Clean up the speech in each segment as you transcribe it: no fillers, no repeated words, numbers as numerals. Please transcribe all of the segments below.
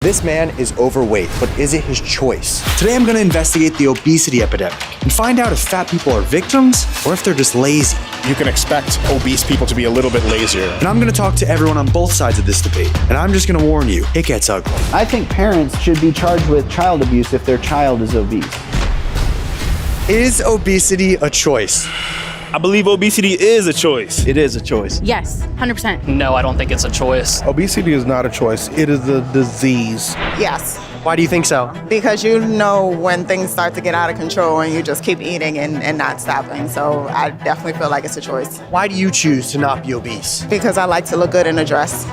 This man is overweight, but is it his choice? Today I'm gonna investigate the obesity epidemic and find out if fat people are victims or if they're just lazy. You can expect obese people to be a little bit lazier. And I'm gonna talk to everyone on both sides of this debate. And I'm just gonna warn you, it gets ugly. I think parents should be charged with child abuse if their child is obese. Is obesity a choice? I believe obesity is a choice. It is a choice. Yes, 100%. No, I don't think it's a choice. Obesity is not a choice. It is a disease. Yes, Why do you think so? because you know when things start to get out of control and you just keep eating and not stopping. So I definitely feel like it's a choice Why do you choose to not be obese? because I like to look good in a dress.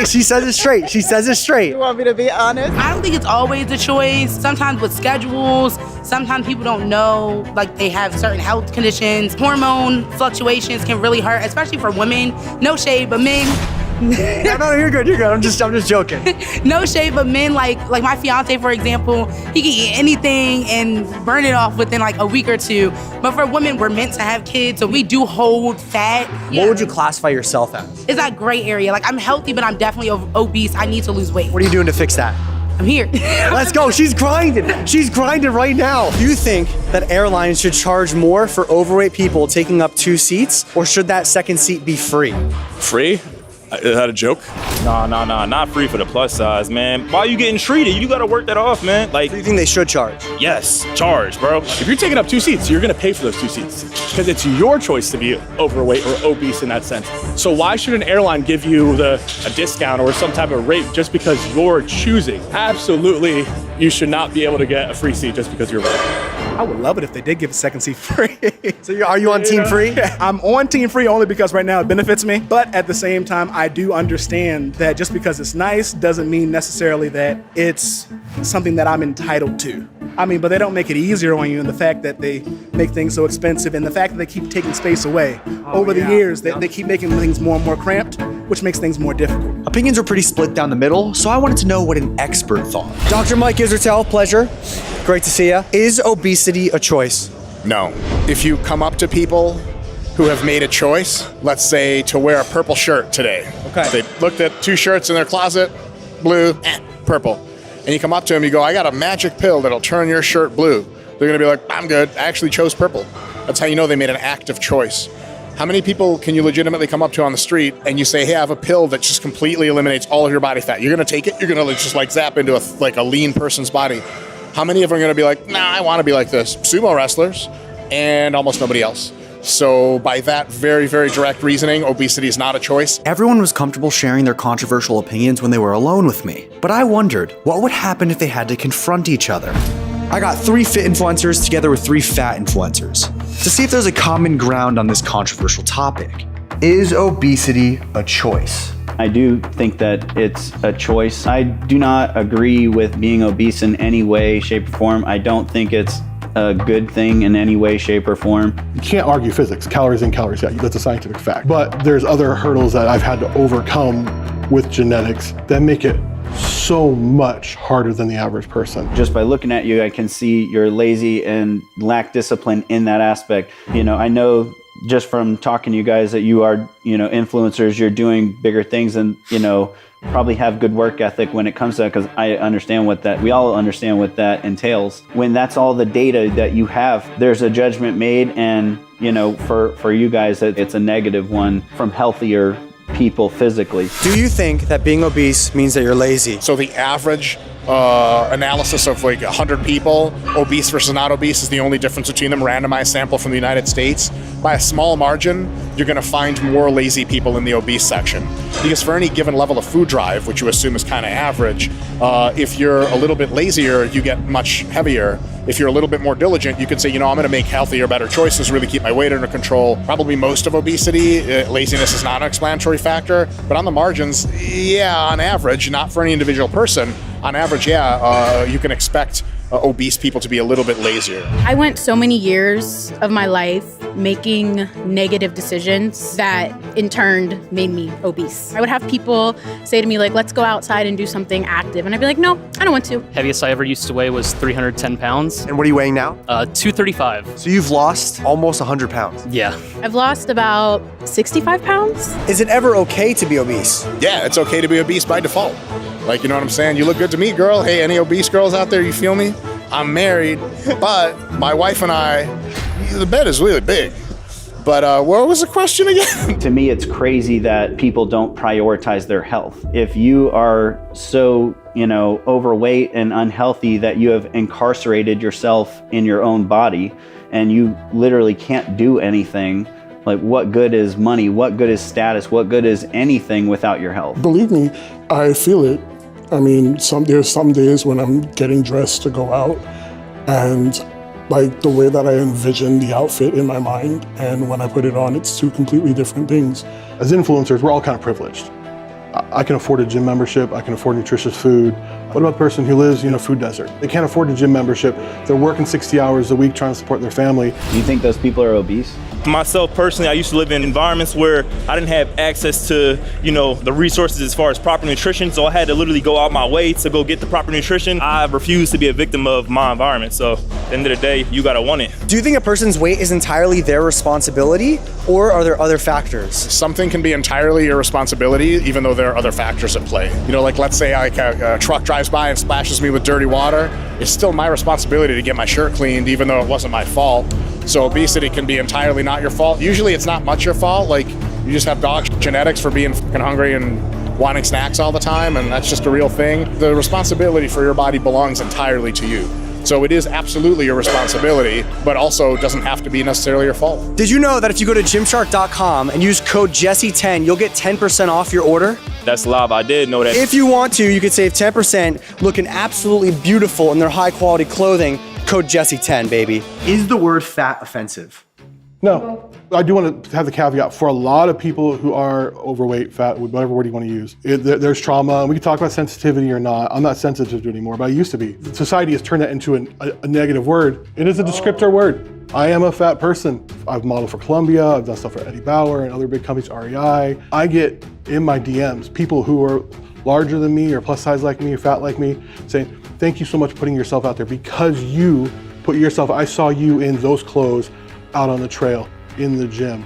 She says it straight. She says it straight. You want me to be honest? I don't think it's always a choice. Sometimes with schedules, sometimes people don't know, like they have certain health conditions. Hormone fluctuations can really hurt, especially for women. No shade, but men. No, you're good. You're good. I'm just joking. No shade, but men, like my fiance, for example, he can eat anything and burn it off within like a week or two. But for women, we're meant to have kids, so we do hold fat. What would you classify yourself as? It's that gray area. Like I'm healthy, but I'm definitely obese. I need to lose weight. What are you doing to fix that? I'm here. Let's go. She's grinding. She's grinding right now. Do you think that airlines should charge more for overweight people taking up 2 seats, or should that second seat be free? Free? Is that a joke? Nah, not free for the plus size, man. Why are you getting treated? You gotta work that off, man. Like, Do you think they should charge? yes, charge, bro. If you're taking up 2 seats, you're gonna pay for those 2 seats because it's your choice to be overweight or obese in that sense. So why should an airline give you a discount or some type of rate just because you're choosing? Absolutely, you should not be able to get a free seat just because you're right. I would love it if they did give a second seat free. So are you on team free? I'm on team free only because right now it benefits me. But at the same time, I do understand that just because it's nice doesn't mean necessarily that it's something that I'm entitled to. I mean, but they don't make it easier on you, and the fact that they make things so expensive and the fact that they keep taking space away. Over the years, they keep making things more and more cramped, which makes things more difficult. Opinions are pretty split down the middle, so I wanted to know what an expert thought. Dr. Mike Israetel, pleasure. Great to see you. Is obesity a choice? No. If you come up to people who have made a choice, let's say to wear a purple shirt today. Okay. They looked at 2 shirts in their closet, blue, purple. And you come up to them, you go, I got a magic pill that'll turn your shirt blue. They're gonna be like, I'm good, I actually chose purple. That's how you know they made an active choice. How many people can you legitimately come up to on the street and you say, hey, I have a pill that just completely eliminates all of your body fat. You're gonna take it, you're gonna just like zap into a lean person's body. How many of them are gonna be like, nah, I wanna be like this? Sumo wrestlers and almost nobody else. So by that very, very direct reasoning, obesity is not a choice. Everyone was comfortable sharing their controversial opinions when they were alone with me, but I wondered what would happen if they had to confront each other. I got 3 fit influencers together with 3 fat influencers to see if there's a common ground on this controversial topic. Is obesity a choice? I do think that it's a choice. I do not agree with being obese in any way, shape, or form. I don't think it's a good thing in any way, shape, or form. You can't argue physics. Calories in, calories out. That's a scientific fact. But there's other hurdles that I've had to overcome with genetics that make it so much harder than the average person. Just by looking at you, I can see you're lazy and lack discipline in that aspect. You know, I know just from talking to you guys that you are, influencers, you're doing bigger things and, probably have good work ethic when it comes to that, because we all understand what that entails. When that's all the data that you have, there's a judgment made, and, for you guys, that it's a negative one from healthier people physically. Do you think that being obese means that you're lazy? So the average analysis of 100 people, obese versus not obese, is the only difference between them, randomized sample from the United States. By a small margin, you're gonna find more lazy people in the obese section. Because for any given level of food drive, which you assume is kind of average, if you're a little bit lazier, you get much heavier. If you're a little bit more diligent, you could say, I'm gonna make healthier, better choices, really keep my weight under control. Probably most of obesity, laziness is not an explanatory factor, but on the margins, yeah, on average, not for any individual person, on average, you can expect obese people to be a little bit lazier. I went so many years of my life making negative decisions that in turn made me obese. I would have people say to me, let's go outside and do something active. And I'd be like, no, I don't want to. Heaviest I ever used to weigh was 310 pounds. And what are you weighing now? 235. So you've lost almost 100 pounds. Yeah. I've lost about 65 pounds. Is it ever okay to be obese? Yeah, it's okay to be obese by default. Like, you know what I'm saying? You look good to me, girl. Hey, any obese girls out there, you feel me? I'm married, but my wife and I, the bed is really big. But what was the question again? To me, it's crazy that people don't prioritize their health. If you are so, overweight and unhealthy that you have incarcerated yourself in your own body and you literally can't do anything, like what good is money? What good is status? What good is anything without your health? Believe me, I feel it. I mean, there's some days when I'm getting dressed to go out and like the way that I envision the outfit in my mind and when I put it on, it's two completely different things. As influencers, we're all kind of privileged. I can afford a gym membership, I can afford nutritious food. What about the person who lives in a food desert? They can't afford a gym membership. They're working 60 hours a week trying to support their family. Do you think those people are obese? Myself personally, I used to live in environments where I didn't have access to, the resources as far as proper nutrition, so I had to literally go out my way to go get the proper nutrition. I refuse to be a victim of my environment, so at the end of the day, you gotta want it. Do you think a person's weight is entirely their responsibility, or are there other factors? Something can be entirely your responsibility, even though there are other factors at play. Like let's say a truck drives by and splashes me with dirty water. It's still my responsibility to get my shirt cleaned, even though it wasn't my fault. So obesity can be entirely not your fault. Usually it's not much your fault. Like you just have dog genetics for being fucking hungry and wanting snacks all the time, and that's just a real thing. The responsibility for your body belongs entirely to you. So it is absolutely your responsibility, but also doesn't have to be necessarily your fault. Did you know that if you go to Gymshark.com and use code Jesse10, you'll get 10% off your order? That's live, I did know that. If you want to, you could save 10% looking absolutely beautiful in their high quality clothing. Code Jesse10, baby. Is the word fat offensive? No, I do want to have the caveat for a lot of people who are overweight, fat, whatever word you want to use. There's trauma. We can talk about sensitivity or not. I'm not sensitive to it anymore, but I used to be. Society has turned that into a negative word. It is a descriptor word. I am a fat person. I've modeled for Columbia. I've done stuff for Eddie Bauer and other big companies, REI. I get in my DMs people who are larger than me or plus size like me or fat like me saying, thank you so much for putting yourself out there because you put yourself, I saw you in those clothes out on the trail, in the gym.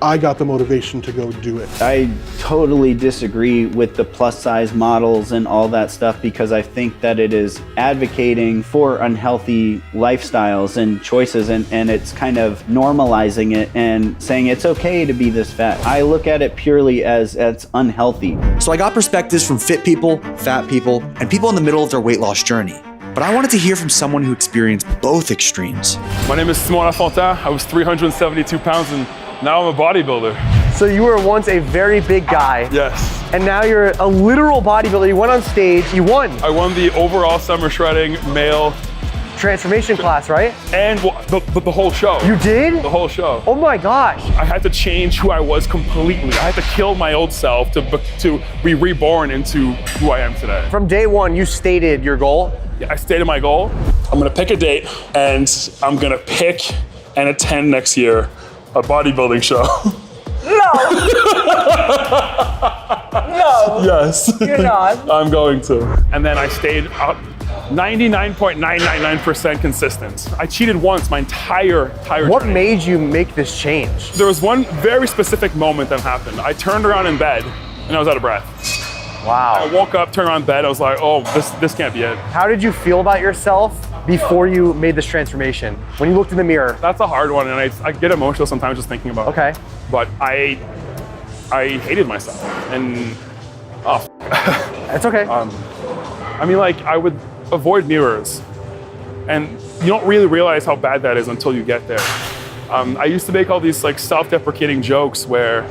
I got the motivation to go do it. I totally disagree with the plus size models and all that stuff because I think that it is advocating for unhealthy lifestyles and choices and it's kind of normalizing it and saying it's okay to be this fat. I look at it purely as it's unhealthy. So I got perspectives from fit people, fat people, and people in the middle of their weight loss journey. But I wanted to hear from someone who experienced both extremes. My name is Simon Fontaine. I was 372 pounds and now I'm a bodybuilder. So you were once a very big guy. Yes. And now you're a literal bodybuilder. You went on stage, you won. I won the overall summer shredding male transformation class, right? And the whole show. You did? The whole show. Oh my gosh. I had to change who I was completely. I had to kill my old self to be reborn into who I am today. From day one, you stated your goal? Yeah, I stated my goal. I'm gonna pick a date and I'm gonna pick and attend next year a bodybuilding show. No. No. Yes. You're not. I'm going to. And then I stayed up 99.999% consistent. I cheated once my entire What journey. made you make this change? There was one very specific moment that happened. I turned around in bed and I was out of breath. Wow. I woke up, turned around in bed, I was like, oh, this can't be it. How did you feel about yourself before you made this transformation? When you looked in the mirror? That's a hard one, and I get emotional sometimes just thinking about it. Okay. But I hated myself, and That's okay. I mean, like, I would avoid mirrors, and you don't really realize how bad that is until you get there. I used to make all these like self-deprecating jokes where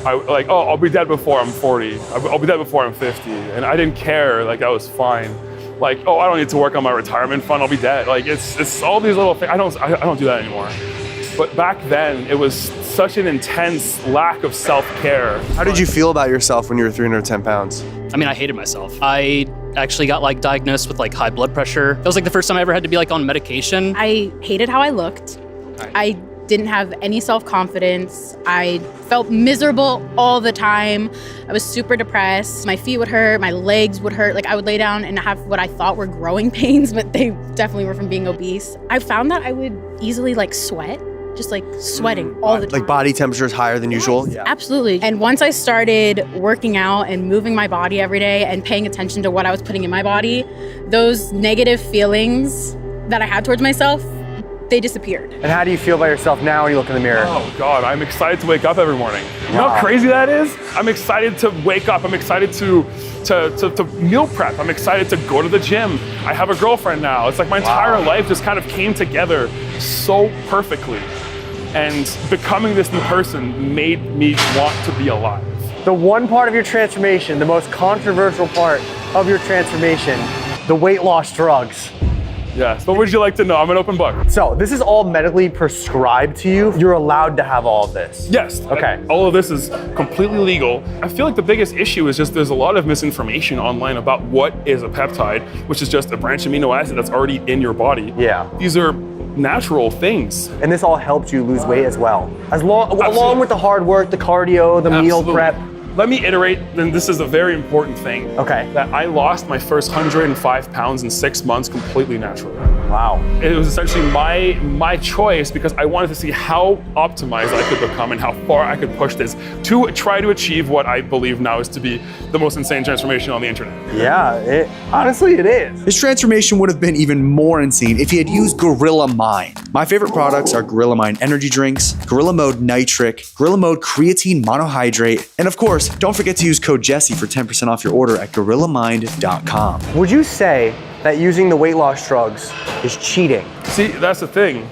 I'll be dead before I'm 40. I'll be dead before I'm 50. And I didn't care, like I was fine. Like, oh, I don't need to work on my retirement fund, I'll be dead. Like it's all these little things. I don't do that anymore. But back then it was such an intense lack of self-care. How did you feel about yourself when you were 310 pounds? I mean, I hated myself. I actually got diagnosed with high blood pressure. That was the first time I ever had to be on medication. I hated how I looked. I didn't have any self-confidence. I felt miserable all the time. I was super depressed. My feet would hurt, my legs would hurt. I would lay down and have what I thought were growing pains, but they definitely were from being obese. I found that I would easily sweat just like sweating all the time. Like body temperature is higher than usual? Yes, absolutely. And once I started working out and moving my body every day and paying attention to what I was putting in my body, those negative feelings that I had towards myself, they disappeared. And how do you feel about yourself now when you look in the mirror? Oh God, I'm excited to wake up every morning. You know how crazy that is? I'm excited to wake up. I'm excited to meal prep. I'm excited to go to the gym. I have a girlfriend now. It's like my entire life just kind of came together so perfectly. And becoming this new person made me want to be alive. The one part of your transformation, the most controversial part of your transformation, the weight loss drugs. Yes, what would you like to know? I'm an open book. So this is all medically prescribed to you. You're allowed to have all of this. Yes. Okay. All of this is completely legal. I feel like the biggest issue is just there's a lot of misinformation online about what is a peptide, which is just a branch amino acid that's already in your body. Yeah. These are natural things. And this all helps you lose weight as well. Along with the hard work, the cardio, the meal prep. Let me iterate, and this is a very important thing. Okay. That I lost my first 105 pounds in 6 months completely naturally. Wow. It was essentially my choice because I wanted to see how optimized I could become and how far I could push this to try to achieve what I believe now is to be the most insane transformation on the internet. Yeah, honestly it is. His transformation would have been even more insane if he had used Gorilla Mind. My favorite products are Gorilla Mind energy drinks, Gorilla Mode Nitric, Gorilla Mode Creatine Monohydrate, and of course, don't forget to use code Jesse for 10% off your order at gorillamind.com. Would you say that using the weight loss drugs is cheating? See, that's the thing.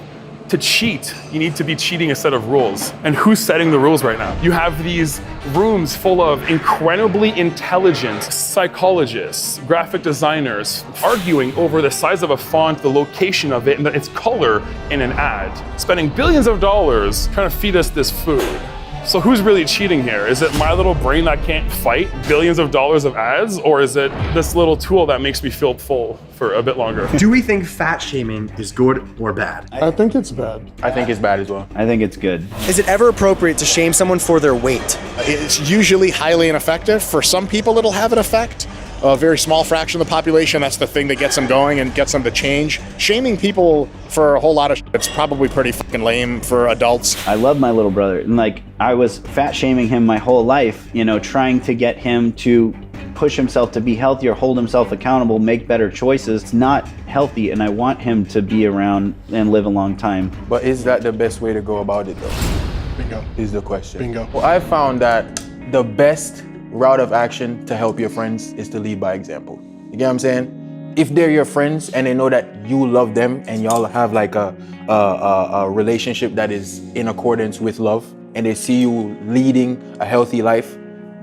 To cheat, you need to be cheating a set of rules. And who's setting the rules right now? You have these rooms full of incredibly intelligent psychologists, graphic designers, arguing over the size of a font, the location of it, and its color in an ad, spending billions of dollars trying to feed us this food. So who's really cheating here? Is it my little brain that can't fight billions of dollars of ads? Or is it this little tool that makes me feel full for a bit longer? Do we think fat shaming is good or bad? I think it's bad. I think it's bad as well. I think it's good. Is it ever appropriate to shame someone for their weight? It's usually highly ineffective. For some people, it'll have an effect. A very small fraction of the population, that's the thing that gets them going and gets them to change. Shaming people for a whole lot of shit, it's probably pretty fucking lame for adults. I love my little brother, and like I was fat shaming him my whole life, you know, trying to get him to push himself to be healthier, hold himself accountable, make better choices. It's not healthy, and I want him to be around and live a long time. But is that the best way to go about it though? Bingo. Is the question. Bingo. Well, I found that the best route of action to help your friends is to lead by example. You get what I'm saying? If they're your friends and they know that you love them and y'all have like a relationship that is in accordance with love, and they see you leading a healthy life,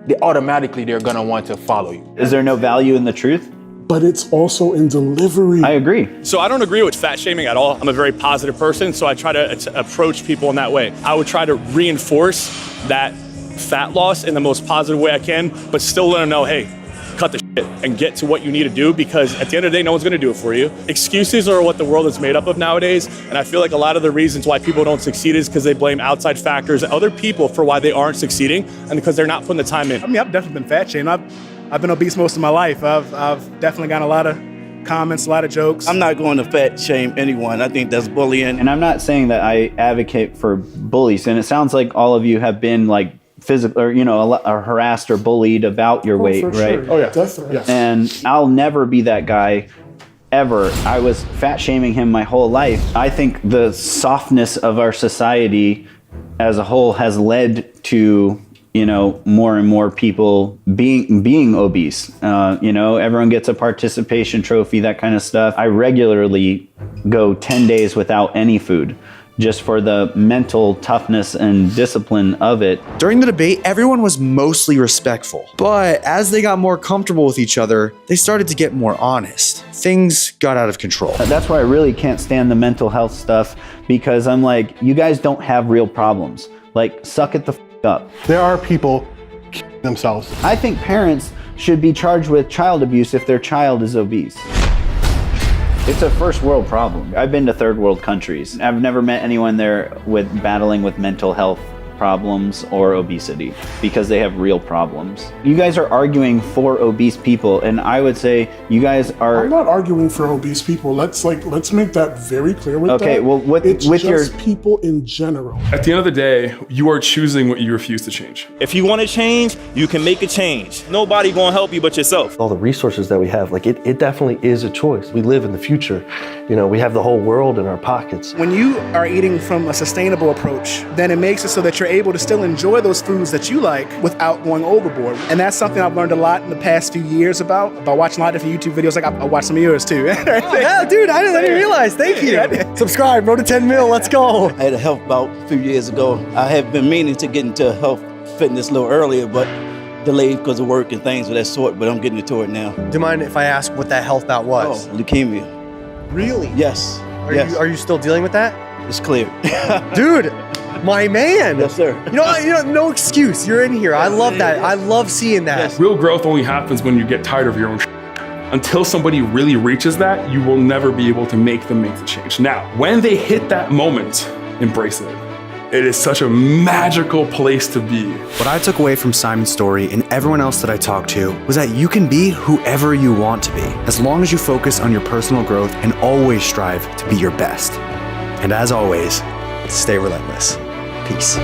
they're gonna want to follow you. Is there no value in the truth? But it's also in delivery. I agree. So I don't agree with fat shaming at all. I'm a very positive person, so I try to approach people in that way. I would try to reinforce that fat loss in the most positive way I can, but still let them know, hey, cut the shit and get to what you need to do, because at the end of the day, no one's gonna do it for you. Excuses are what the world is made up of nowadays, and I feel like a lot of the reasons why people don't succeed is because they blame outside factors, other people for why they aren't succeeding, and because they're not putting the time in. I mean, I've definitely been fat shamed. I've been obese most of my life. I've definitely gotten a lot of comments, a lot of jokes. I'm not going to fat shame anyone. I think that's bullying. And I'm not saying that I advocate for bullies, and it sounds like all of you have been like physical, or or harassed or bullied about your weight, right? Sure. Oh yeah, Definitely. yes. And I'll never be that guy ever. I was fat shaming him my whole life. I think the softness of our society as a whole has led to more and more people being obese. Everyone gets a participation trophy, that kind of stuff. I regularly go 10 days without any food, just for the mental toughness and discipline of it. During the debate, everyone was mostly respectful. But as they got more comfortable with each other, they started to get more honest. Things got out of control. That's why I really can't stand the mental health stuff, because I'm like, you guys don't have real problems. Like, suck it the f up. There are people killing themselves. I think parents should be charged with child abuse if their child is obese. It's a first world problem. I've been to third world countries. I've never met anyone there battling with mental health problems or obesity because they have real problems. You guys are arguing for obese people, and I would say you guys are. I'm not arguing for obese people. Let's make that very clear with that. Okay, well, it's with just your people in general. At the end of the day, you are choosing what you refuse to change. If you want to change, you can make a change. Nobody gonna help you but yourself. All the resources that we have, like it definitely is a choice. We live in the future. You know, we have the whole world in our pockets. When you are eating from a sustainable approach, then it makes it so that you're able to still enjoy those foods that you like without going overboard. And that's something I've learned a lot in the past few years about watching a lot of different YouTube videos. Like I watched some of yours too. Yeah, dude, I didn't realize. Thank you. Subscribe, road to 10 mil, let's go. I had a health bout a few years ago. I have been meaning to get into health fitness a little earlier, but delayed because of work and things of that sort, but I'm getting into it now. Do you mind if I ask what that health bout was? Oh, leukemia. Really? Yes. Are you still dealing with that? It's clear. Dude, my man. Yes, sir. You know, no excuse. You're in here. I love that. I love seeing that. Yes. Real growth only happens when you get tired of your own Until somebody really reaches that, you will never be able to make them make the change. Now, when they hit that moment, embrace it. It is such a magical place to be. What I took away from Simon's story and everyone else that I talked to was that you can be whoever you want to be, as long as you focus on your personal growth and always strive to be your best. And as always, stay relentless. Peace.